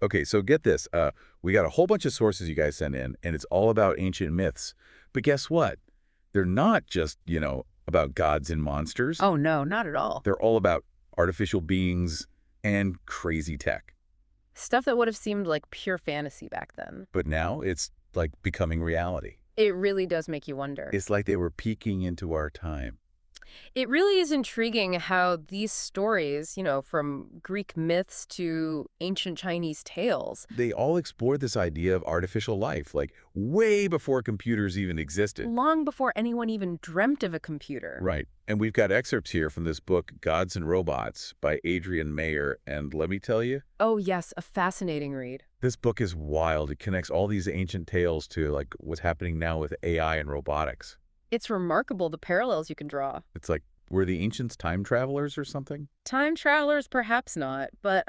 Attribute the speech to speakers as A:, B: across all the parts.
A: Okay, so get this. We got a whole bunch of sources you guys sent in, and it's all about ancient myths. But guess what? They're not just, about gods and monsters.
B: Oh, no, not at all.
A: They're all about artificial beings and crazy tech.
B: Stuff that would have seemed like pure fantasy back then.
A: But now it's like becoming reality.
B: It really does make you wonder.
A: It's like they were peeking into our time.
B: It really is intriguing how these stories, from Greek myths to ancient Chinese tales.
A: They all explored this idea of artificial life, like way before computers even existed.
B: Long before anyone even dreamt of a computer.
A: Right. And we've got excerpts here from this book, Gods and Robots, by Adrian Mayer. And let me tell you,
B: Oh, yes, a fascinating read.
A: this book is wild. It connects all these ancient tales to like what's happening now with AI and robotics.
B: It's remarkable the parallels you can draw.
A: It's like, were the ancients time travelers or something?
B: Time travelers, perhaps not, but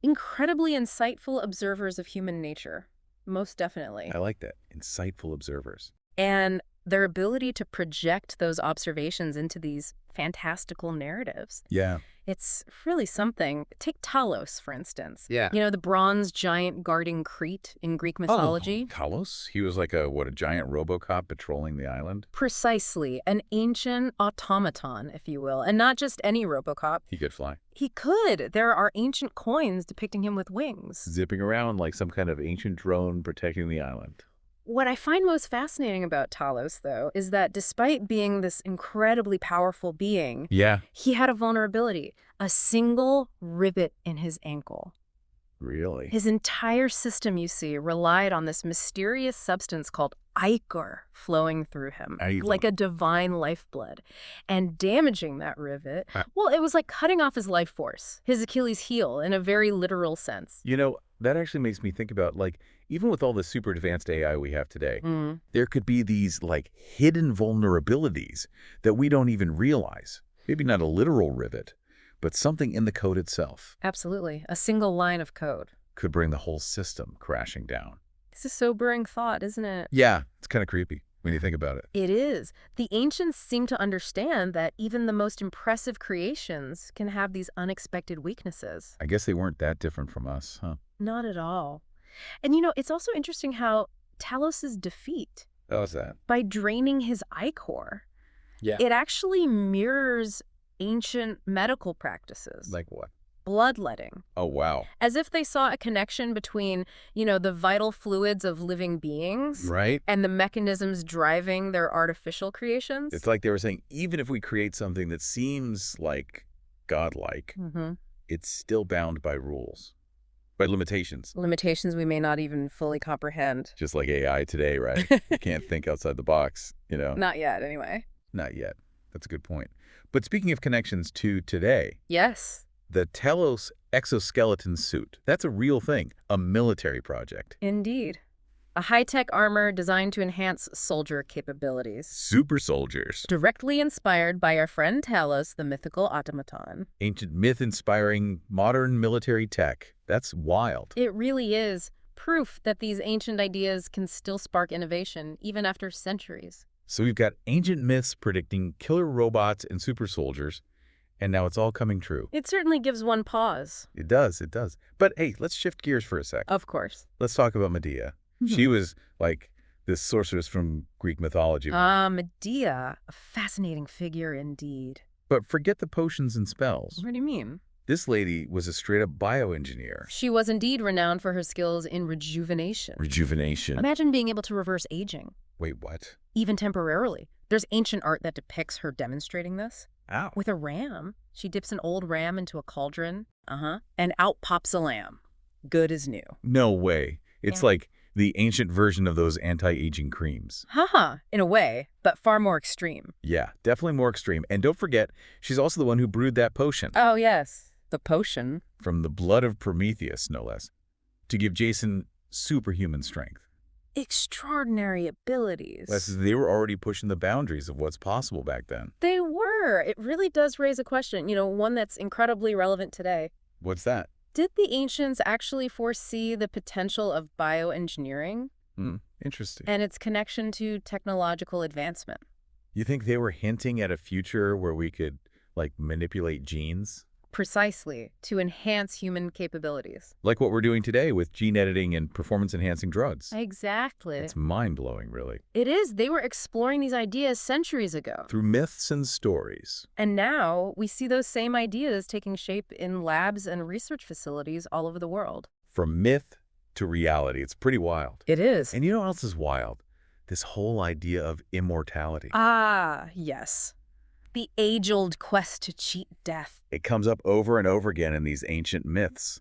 B: incredibly insightful observers of human nature. Most definitely.
A: I like that. Insightful observers.
B: And their ability to project those observations into these fantastical narratives.
A: Yeah.
B: It's really something. Take Talos, for instance.
C: Yeah.
B: The bronze giant guarding Crete in Greek mythology.
A: Oh, Talos? He was like a giant RoboCop patrolling the island?
B: Precisely. An ancient automaton, if you will. And not just any RoboCop.
A: He could fly.
B: He could. There are ancient coins depicting him with wings.
A: Zipping around like some kind of ancient drone protecting the island.
B: What I find most fascinating about Talos, though, is that despite being this incredibly powerful being,
A: Yeah.
B: he had a vulnerability, a single rivet in his ankle.
A: Really?
B: His entire system, you see, relied on this mysterious substance called ichor flowing through him, like a divine lifeblood. And damaging that rivet, well, it was like cutting off his life force, his Achilles heel, in a very literal sense.
A: That actually makes me think about, like, even with all the super advanced AI we have today, there could be these, like, hidden vulnerabilities that we don't even realize. Maybe not a literal rivet, but something in the code itself.
B: Absolutely. A single line of code
A: could bring the whole system crashing down.
B: It's a sobering thought, isn't it?
A: Yeah, it's kind of creepy when you think about it.
B: It is. The ancients seem to understand that even the most impressive creations can have these unexpected weaknesses.
A: I guess they weren't that different from us, huh?
B: Not at all. And it's also interesting how Talos' defeat,
A: How's that?
B: by draining his ichor,
C: Yeah.
B: it actually mirrors ancient medical practices.
A: Like what?
B: Bloodletting.
A: Oh, wow.
B: As if they saw a connection between, the vital fluids of living beings
A: Right?
B: and the mechanisms driving their artificial creations.
A: It's like they were saying, even if we create something that seems like godlike, it's still bound by rules, by limitations.
B: Limitations we may not even fully comprehend.
A: Just like AI today, right? You can't think outside the box,
B: Not yet, anyway.
A: Not yet. That's a good point. But speaking of connections to today,
B: Yes.
A: the Talos exoskeleton suit, that's a real thing, a military project.
B: Indeed. A high-tech armor designed to enhance soldier capabilities.
A: Super soldiers.
B: Directly inspired by our friend Talos, the mythical automaton.
A: Ancient myth-inspiring modern military tech. That's wild.
B: It really is proof that these ancient ideas can still spark innovation, even after centuries.
A: So we've got ancient myths predicting killer robots and super soldiers, and now it's all coming true.
B: It certainly gives one pause.
A: It does, it does. But hey, let's shift gears for a sec.
B: Of course.
A: Let's talk about Medea. She was like this sorceress from Greek mythology.
B: Medea, a fascinating figure indeed.
A: But forget the potions and spells.
B: What do you mean?
A: This lady was a straight-up bioengineer.
B: She was indeed renowned for her skills in rejuvenation.
A: Rejuvenation.
B: Imagine being able to reverse aging.
A: Wait, what?
B: Even temporarily. There's ancient art that depicts her demonstrating this.
A: Ow.
B: With a ram. She dips an old ram into a cauldron. And out pops a lamb. Good as new.
A: No way. It's like the ancient version of those anti-aging creams.
B: In a way, but far more extreme.
A: Yeah, definitely more extreme. And don't forget, she's also the one who brewed that potion.
B: Oh, yes. The potion.
A: From the blood of Prometheus, no less. To give Jason superhuman strength.
B: Extraordinary abilities.
A: They were already pushing the boundaries of what's possible back then.
B: They were. It really does raise a question, one that's incredibly relevant today.
A: What's that?
B: Did the ancients actually foresee the potential of bioengineering?
A: Interesting.
B: And its connection to technological advancement?
A: You think they were hinting at a future where we could, like, manipulate genes?
B: Precisely, to enhance human capabilities.
A: Like what we're doing today with gene editing and performance-enhancing drugs.
B: Exactly.
A: It's mind-blowing, really.
B: It is. They were exploring these ideas centuries ago.
A: Through myths and stories.
B: And now we see those same ideas taking shape in labs and research facilities all over the world.
A: From myth to reality. It's pretty wild.
B: It is.
A: And you know what else is wild? This whole idea of immortality.
B: Ah, yes. The age-old quest to cheat death.
A: It comes up over and over again in these ancient myths.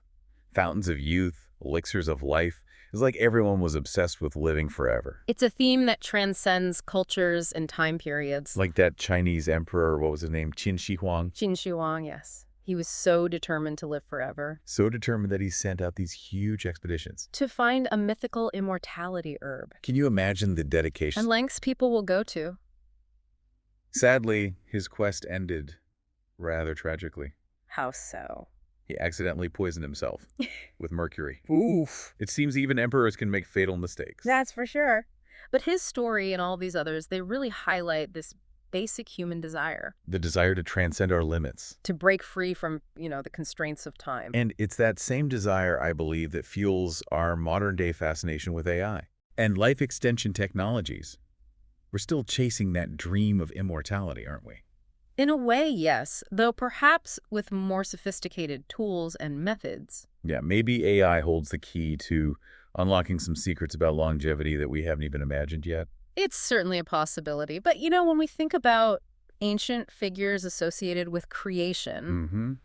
A: Fountains of youth, elixirs of life. It's like everyone was obsessed with living forever.
B: It's a theme that transcends cultures and time periods.
A: Like that Chinese emperor, what was his name? Qin Shi Huang.
B: Qin Shi Huang, yes. He was so determined to live forever.
A: So determined that he sent out these huge expeditions.
B: To find a mythical immortality herb.
A: Can you imagine the dedication?
B: And lengths people will go to.
A: Sadly, his quest ended rather tragically.
B: How so?
A: He accidentally poisoned himself with mercury. Oof. It seems even emperors can make fatal mistakes.
B: That's for sure. But his story and all these others, they really highlight this basic human desire.
A: The desire to transcend our limits.
B: To break free from, the constraints of time.
A: And it's that same desire, I believe, that fuels our modern-day fascination with AI and life extension technologies. We're still chasing that dream of immortality, aren't we?
B: In a way, yes, though perhaps with more sophisticated tools and methods.
A: Yeah, maybe AI holds the key to unlocking some secrets about longevity that we haven't even imagined yet.
B: It's certainly a possibility. But, when we think about ancient figures associated with creation,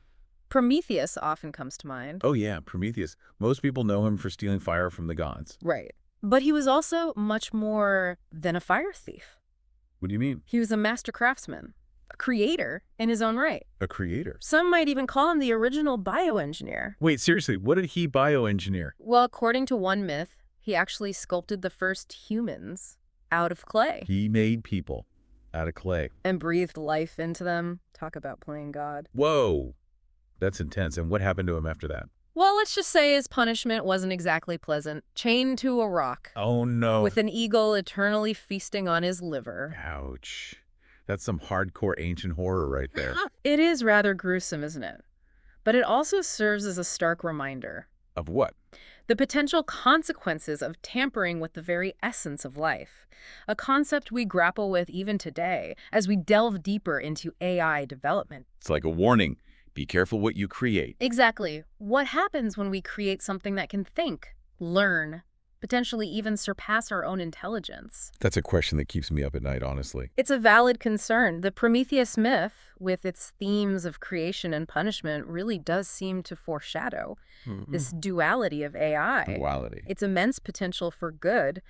B: Prometheus often comes to mind.
A: Oh, yeah, Prometheus. Most people know him for stealing fire from the gods.
B: Right. But he was also much more than a fire thief.
A: What do you mean?
B: He was a master craftsman, a creator in his own right.
A: A creator?
B: Some might even call him the original bioengineer.
A: Wait, seriously, what did he bioengineer?
B: Well, according to one myth, he actually sculpted the first humans out of clay.
A: He made people out of clay.
B: And breathed life into them. Talk about playing God.
A: Whoa, that's intense. And what happened to him after that?
B: Well, let's just say his punishment wasn't exactly pleasant. Chained to a rock.
A: Oh, no.
B: With an eagle eternally feasting on his liver.
A: Ouch. That's some hardcore ancient horror right there.
B: It is rather gruesome, isn't it? But it also serves as a stark reminder.
A: Of what?
B: The potential consequences of tampering with the very essence of life. A concept we grapple with even today as we delve deeper into AI development.
A: It's like a warning. Be careful what you create.
B: Exactly. What happens when we create something that can think, learn, potentially even surpass our own intelligence?
A: That's a question that keeps me up at night, honestly.
B: It's a valid concern. The Prometheus myth, with its themes of creation and punishment, really does seem to foreshadow this duality of AI.
A: Duality.
B: Its immense potential for good,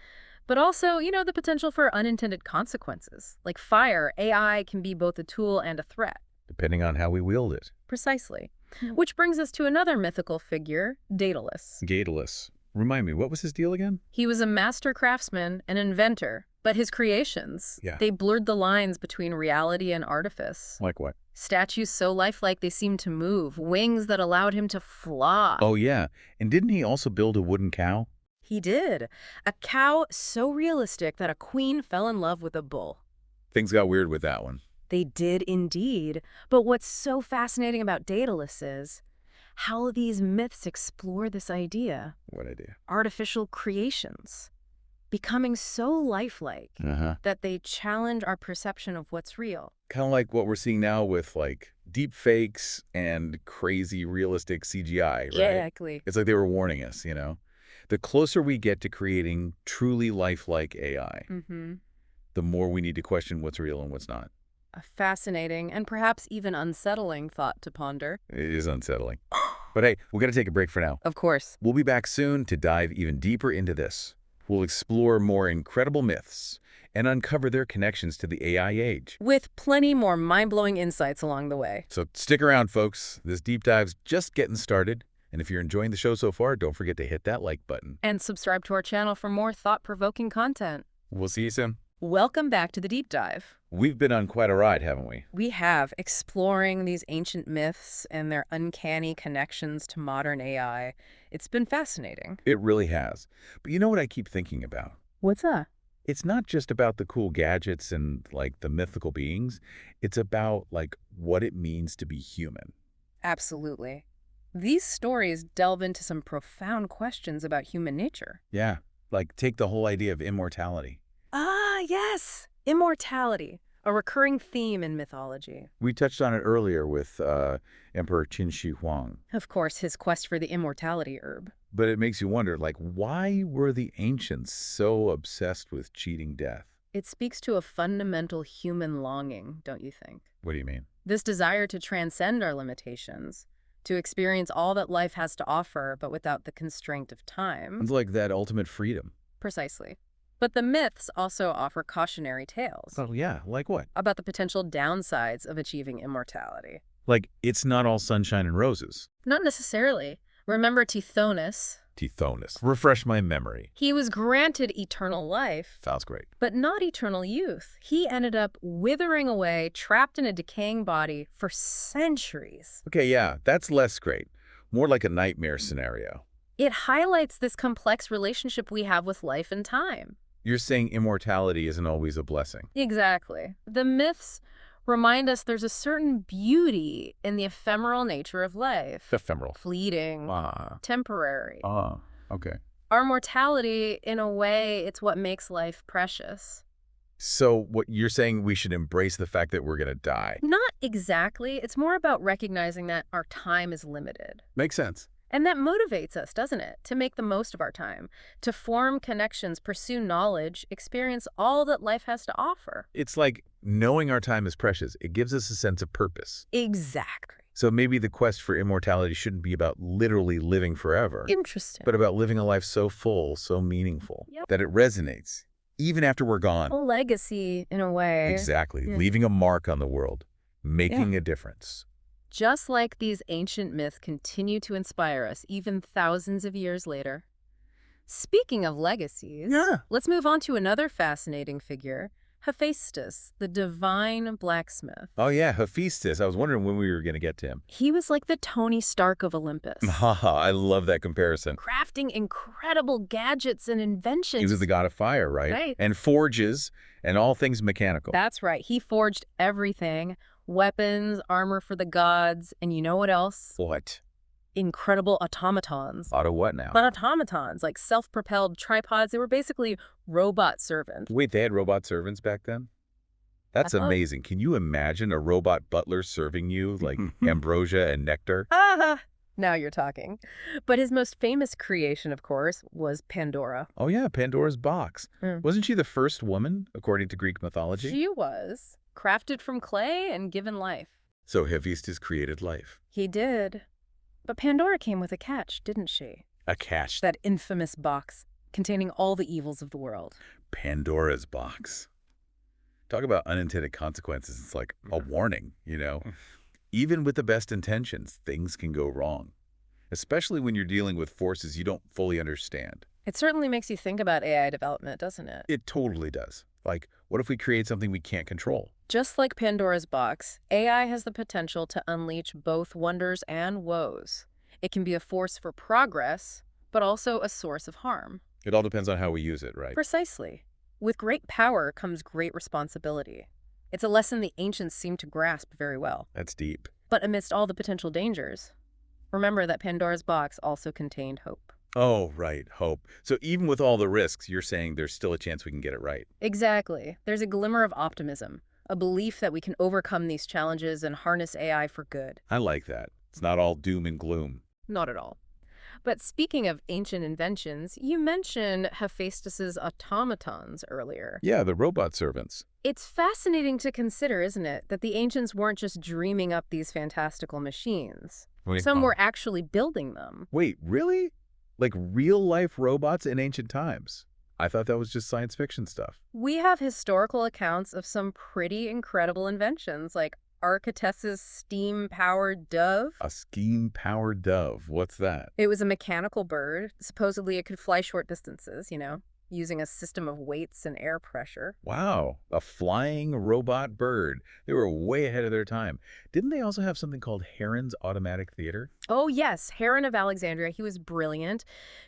B: but also, the potential for unintended consequences. Like fire, AI can be both a tool and a threat.
A: Depending on how we wield it.
B: Precisely. Which brings us to another mythical figure, Daedalus.
A: Daedalus. Remind me, what was his deal again?
B: He was a master craftsman, an inventor, but his creations, they blurred the lines between reality and artifice.
A: Like what?
B: Statues so lifelike they seemed to move, wings that allowed him to fly.
A: Oh, yeah. And didn't he also build a wooden cow?
B: He did. A cow so realistic that a queen fell in love with a bull.
A: Things got weird with that one.
B: They did indeed. But what's so fascinating about Daedalus is how these myths explore this idea.
A: What idea?
B: Artificial creations. Becoming so lifelike that they challenge our perception of what's real.
A: Kind of like what we're seeing now with like deep fakes and crazy realistic CGI, right?
B: Exactly.
A: It's like they were warning us, The closer we get to creating truly lifelike AI, the more we need to question what's real and what's not.
B: A fascinating and perhaps even unsettling thought to ponder.
A: It is unsettling. But hey, we're going to take a break for now.
B: Of course.
A: We'll be back soon to dive even deeper into this. We'll explore more incredible myths and uncover their connections to the AI age.
B: With plenty more mind-blowing insights along the way.
A: So stick around, folks. This deep dive's just getting started. And if you're enjoying the show so far, don't forget to hit that like button.
B: And subscribe to our channel for more thought-provoking content.
A: We'll see you soon.
B: Welcome back to the Deep Dive.
A: We've been on quite a ride, haven't we?
B: We have, exploring these ancient myths and their uncanny connections to modern AI. It's been fascinating.
A: It really has. But you know what I keep thinking about?
B: What's that?
A: It's not just about the cool gadgets and, like, the mythical beings. It's about, like, what it means to be human.
B: Absolutely. These stories delve into some profound questions about human nature.
A: Yeah, like take the whole idea of immortality.
B: Ah, yes! Immortality, a recurring theme in mythology.
A: We touched on it earlier with Emperor Qin Shi Huang.
B: Of course, his quest for the immortality herb.
A: But it makes you wonder, like, why were the ancients so obsessed with cheating death?
B: It speaks to a fundamental human longing, don't you think?
A: What do you mean?
B: This desire to transcend our limitations, to experience all that life has to offer, but without the constraint of time.
A: It's like that ultimate freedom.
B: Precisely. But the myths also offer cautionary tales
A: Oh, yeah, like what?
B: about the potential downsides of achieving immortality.
A: Like, it's not all sunshine and roses.
B: Not necessarily. Remember Tithonus?
A: Tithonus. Refresh my memory.
B: He was granted eternal life,
A: Sounds great.
B: but not eternal youth. He ended up withering away, trapped in a decaying body for centuries.
A: Okay, yeah, that's less great. More like a nightmare scenario.
B: It highlights this complex relationship we have with life and time.
A: You're saying immortality isn't always a blessing.
B: Exactly. The myths remind us there's a certain beauty in the ephemeral nature of life.
A: Ephemeral.
B: Fleeting, temporary.
A: Okay.
B: Our mortality, in a way, it's what makes life precious.
A: So what you're saying, we should embrace the fact that we're going to die?
B: Not exactly. It's more about recognizing that our time is limited.
A: Makes sense.
B: And that motivates us, doesn't it? To make the most of our time, to form connections, pursue knowledge, experience all that life has to offer.
A: It's like knowing our time is precious. It gives us a sense of purpose.
B: Exactly.
A: So maybe the quest for immortality shouldn't be about literally living forever.
B: Interesting.
A: But about living a life so full, so meaningful,
B: Yep.
A: that it resonates, even after we're gone.
B: A legacy, in a way.
A: Exactly.
B: Yeah.
A: Leaving a mark on the world, making a difference.
B: Just like these ancient myths continue to inspire us even thousands of years later. Speaking of legacies, let's move on to another fascinating figure, Hephaestus, the divine blacksmith.
A: Oh yeah, Hephaestus. I was wondering when we were going to get to him.
B: He was like the Tony Stark of Olympus.
A: Haha, I love that comparison.
B: Crafting incredible gadgets and inventions.
A: He was the god of fire, right?
B: Right.
A: And forges and all things mechanical.
B: That's right. He forged everything. Weapons, armor for the gods, and you know what else?
A: What?
B: Incredible automatons.
A: Auto what now?
B: But automatons, like self-propelled tripods, they were basically robot servants.
A: Wait, they had robot servants back then? That's amazing. Can you imagine a robot butler serving you like ambrosia and nectar?
B: Now you're talking. But his most famous creation, of course, was Pandora.
A: Oh yeah, Pandora's box. Wasn't she the first woman, according to Greek mythology?
B: She was. Crafted from clay and given life.
A: So Hephaestus created life.
B: He did. But Pandora came with a catch, didn't she?
A: A catch.
B: That infamous box containing all the evils of the world.
A: Pandora's box. Talk about unintended consequences. It's like a warning, you know? Even with the best intentions, things can go wrong. Especially when you're dealing with forces you don't fully understand.
B: It certainly makes you think about AI development, doesn't it?
A: It totally does. Like, what if we create something we can't control?
B: Just like Pandora's box, AI has the potential to unleash both wonders and woes. It can be a force for progress, but also a source of harm.
A: It all depends on how we use it, right?
B: Precisely. With great power comes great responsibility. It's a lesson the ancients seem to grasp very well.
A: That's deep.
B: But amidst all the potential dangers, remember that Pandora's box also contained hope.
A: Oh, right, hope. So even with all the risks, you're saying there's still a chance we can get it right.
B: Exactly. There's a glimmer of optimism, a belief that we can overcome these challenges and harness AI for good.
A: I like that. It's not all doom and gloom.
B: Not at all. But speaking of ancient inventions, you mentioned Hephaestus's automatons earlier.
A: Yeah, the robot servants.
B: It's fascinating to consider, isn't it, that the ancients weren't just dreaming up these fantastical machines. Some were actually building them.
A: Wait, really? Like real-life robots in ancient times? I thought that was just science fiction stuff.
B: We have historical accounts of some pretty incredible inventions, like Architect's steam-powered dove.
A: A steam-powered dove. What's that?
B: It was a mechanical bird. Supposedly it could fly short distances, you know. using a system of weights and air pressure.
A: Wow, a flying robot bird. They were way ahead of their time. Didn't they also have something called Heron's automatic theater?
B: Oh, yes, Heron of Alexandria, he was brilliant,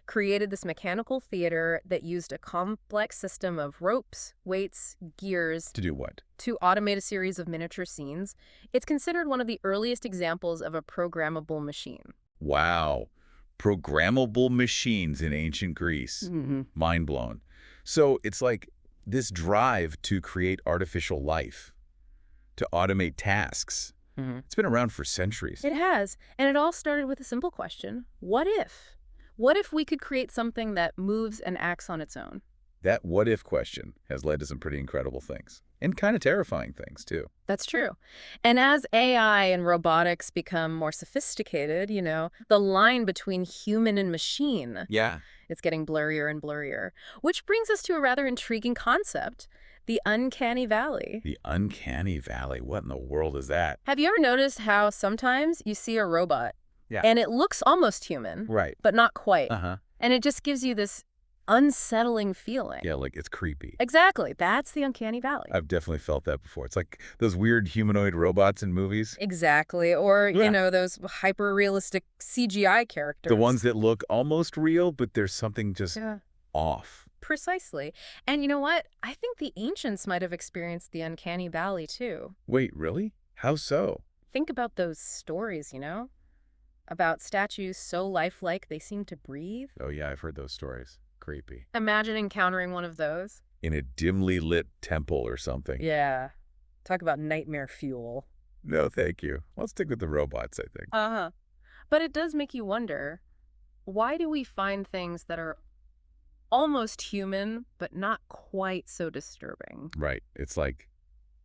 B: created this mechanical theater that used a complex system of ropes, weights, gears
A: To do what?
B: to automate a series of miniature scenes. It's considered one of the earliest examples of a programmable machine.
A: Wow. Programmable machines in ancient Greece.
B: Mm-hmm.
A: Mind blown. So it's like this drive to create artificial life, to automate tasks.
B: Mm-hmm.
A: It's been around for centuries.
B: It has, and it all started with a simple question. What if? What if we could create something that moves and acts on its own?
A: That what-if question has led to some pretty incredible things. And kind of terrifying things, too.
B: That's true. And as AI and robotics become more sophisticated, the line between human and machine,
A: Yeah.
B: it's getting blurrier and blurrier. Which brings us to a rather intriguing concept, the uncanny valley.
A: The uncanny valley. What in the world is that?
B: Have you ever noticed how sometimes you see a robot
A: Yeah.
B: and it looks almost human,
A: Right.
B: but not quite.
A: Uh-huh.
B: And it just gives you this unsettling feeling.
A: Yeah, like it's creepy.
B: Exactly. That's the uncanny valley.
A: I've definitely felt that before. It's like those weird humanoid robots in movies.
B: Exactly. Or,
A: Yeah.
B: those hyper-realistic CGI characters.
A: The ones that look almost real, but there's something just off.
B: Precisely. And you know what? I think the ancients might have experienced the uncanny valley, too.
A: Wait, really? How so?
B: Think about those stories, about statues so lifelike they seem to breathe.
A: Oh, yeah, I've heard those stories. Creepy.
B: Imagine encountering one of those.
A: In a dimly lit temple or something.
B: Yeah. Talk about nightmare fuel.
A: No, thank you. I'll stick with the robots, I think.
B: Uh-huh. But it does make you wonder, why do we find things that are almost human, but not quite so disturbing?
A: Right. It's like,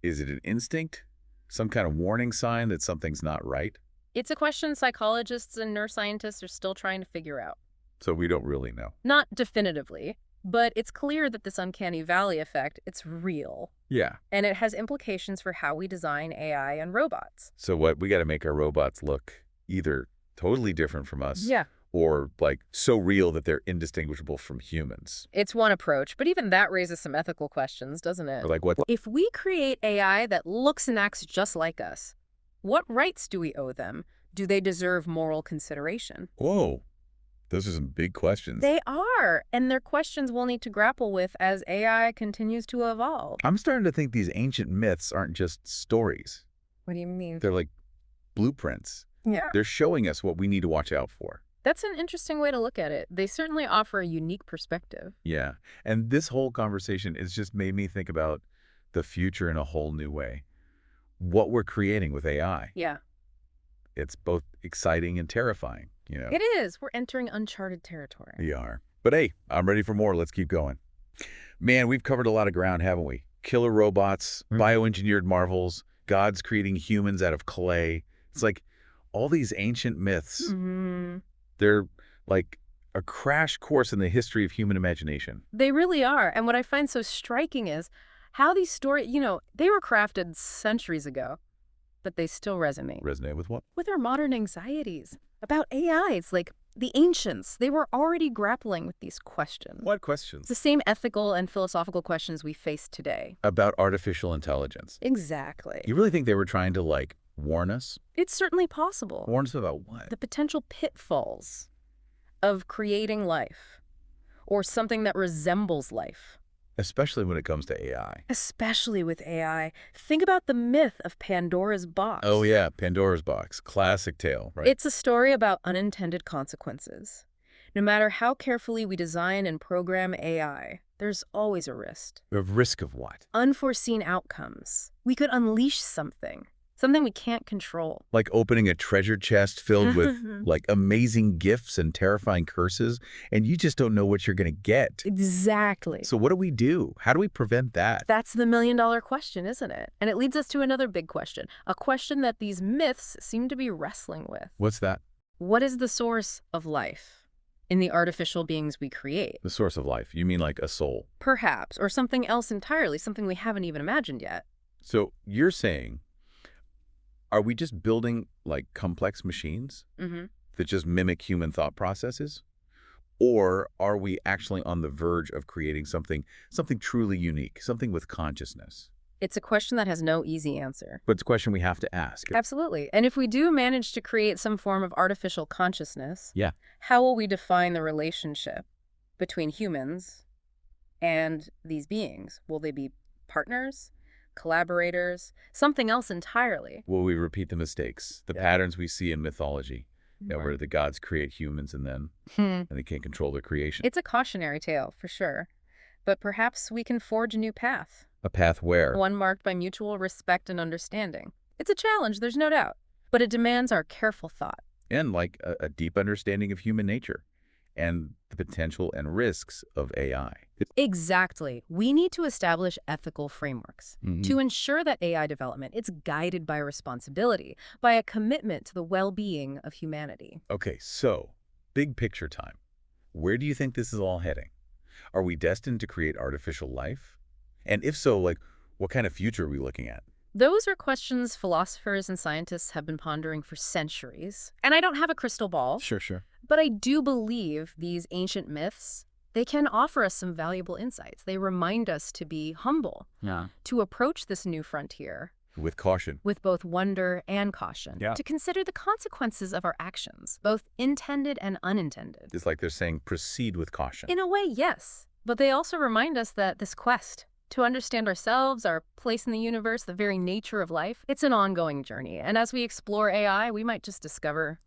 A: is it an instinct? Some kind of warning sign that something's not right?
B: It's a question psychologists and neuroscientists are still trying to figure out.
A: So we don't really know.
B: Not definitively, but it's clear that this uncanny valley effect, it's real.
A: Yeah.
B: And it has implications for how we design AI and robots.
A: So what? We got to make our robots look either totally different from us or like so real that they're indistinguishable from humans.
B: It's one approach, but even that raises some ethical questions, doesn't it?
A: Or like what?
B: If we create AI that looks and acts just like us, what rights do we owe them? Do they deserve moral consideration?
A: Whoa. Those are some big questions.
B: They are, and they're questions we'll need to grapple with as AI continues to evolve.
A: I'm starting to think these ancient myths aren't just stories.
B: What do you mean?
A: They're like blueprints.
B: Yeah.
A: They're showing us what we need to watch out for.
B: That's an interesting way to look at it. They certainly offer a unique perspective.
A: Yeah. And this whole conversation has just made me think about the future in a whole new way. What we're creating with AI.
B: Yeah.
A: It's both exciting and terrifying,
B: It is. We're entering uncharted territory.
A: We are. But hey, I'm ready for more. Let's keep going. Man, we've covered a lot of ground, haven't we? Killer robots, bioengineered marvels, gods creating humans out of clay. It's like all these ancient myths.
B: Mm-hmm.
A: They're like a crash course in the history of human imagination.
B: They really are. And what I find so striking is how these stories, they were crafted centuries ago, but they still resonate.
A: Resonate with what?
B: With our modern anxieties about AIs, like the ancients. They were already grappling with these questions.
A: What questions?
B: The same ethical and philosophical questions we face today.
A: About artificial intelligence.
B: Exactly.
A: You really think they were trying to, like, warn us?
B: It's certainly possible.
A: Warn us about what?
B: The potential pitfalls of creating life or something that resembles life.
A: Especially when it comes to AI.
B: Especially with AI. Think about the myth of Pandora's box.
A: Oh, yeah, Pandora's box. Classic tale, right?
B: It's a story about unintended consequences. No matter how carefully we design and program AI, there's always a risk.
A: A risk of what?
B: Unforeseen outcomes. We could unleash something we can't control.
A: Like opening a treasure chest filled with, like, amazing gifts and terrifying curses, and you just don't know what you're going to get.
B: Exactly.
A: So what do we do? How do we prevent that?
B: That's the million-dollar question, isn't it? And it leads us to another big question, a question that these myths seem to be wrestling with.
A: What's that?
B: What is the source of life in the artificial beings we create?
A: The source of life. You mean like a soul?
B: Perhaps, or something else entirely, something we haven't even imagined yet.
A: So you're saying, are we just building, like, complex machines that just mimic human thought processes? Or are we actually on the verge of creating something truly unique, something with consciousness?
B: It's a question that has no easy answer.
A: But it's a question we have to ask.
B: Absolutely. And if we do manage to create some form of artificial consciousness,
A: Yeah.
B: how will we define the relationship between humans and these beings? Will they be partners, collaborators, something else entirely?
A: Will we repeat the mistakes, the patterns we see in mythology,
B: Right.
A: where the gods create humans and they can't control their creation?
B: It's a cautionary tale, for sure. But perhaps we can forge a new path.
A: A path where?
B: One marked by mutual respect and understanding. It's a challenge, there's no doubt. But it demands our careful thought.
A: And like a deep understanding of human nature and the potential and risks of AI.
B: Exactly. We need to establish ethical frameworks to ensure that AI development is guided by responsibility, by a commitment to the well-being of humanity.
A: Okay, so big picture time. Where do you think this is all heading? Are we destined to create artificial life? And if so, like, what kind of future are we looking at?
B: Those are questions philosophers and scientists have been pondering for centuries. And I don't have a crystal ball.
A: Sure.
B: But I do believe these ancient myths, they can offer us some valuable insights. They remind us to be humble, to approach this new frontier
A: With caution.
B: with both wonder and caution, to consider the consequences of our actions, both intended and unintended.
A: It's like they're saying proceed with caution.
B: In a way, yes. But they also remind us that this quest to understand ourselves, our place in the universe, the very nature of life, it's an ongoing journey. And as we explore AI, we might just discover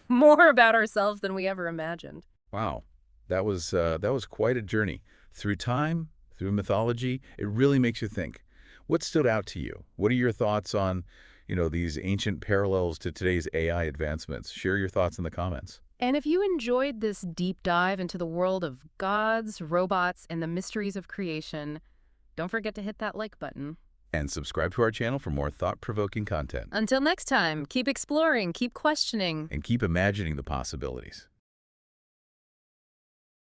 B: more about ourselves than we ever imagined.
A: Wow. That was quite a journey. Through time, through mythology, it really makes you think. What stood out to you? What are your thoughts on, these ancient parallels to today's AI advancements? Share your thoughts in the comments.
B: And if you enjoyed this deep dive into the world of gods, robots, and the mysteries of creation, don't forget to hit that like button.
A: And subscribe to our channel for more thought-provoking content.
B: Until next time, keep exploring, keep questioning,
A: And keep imagining the possibilities.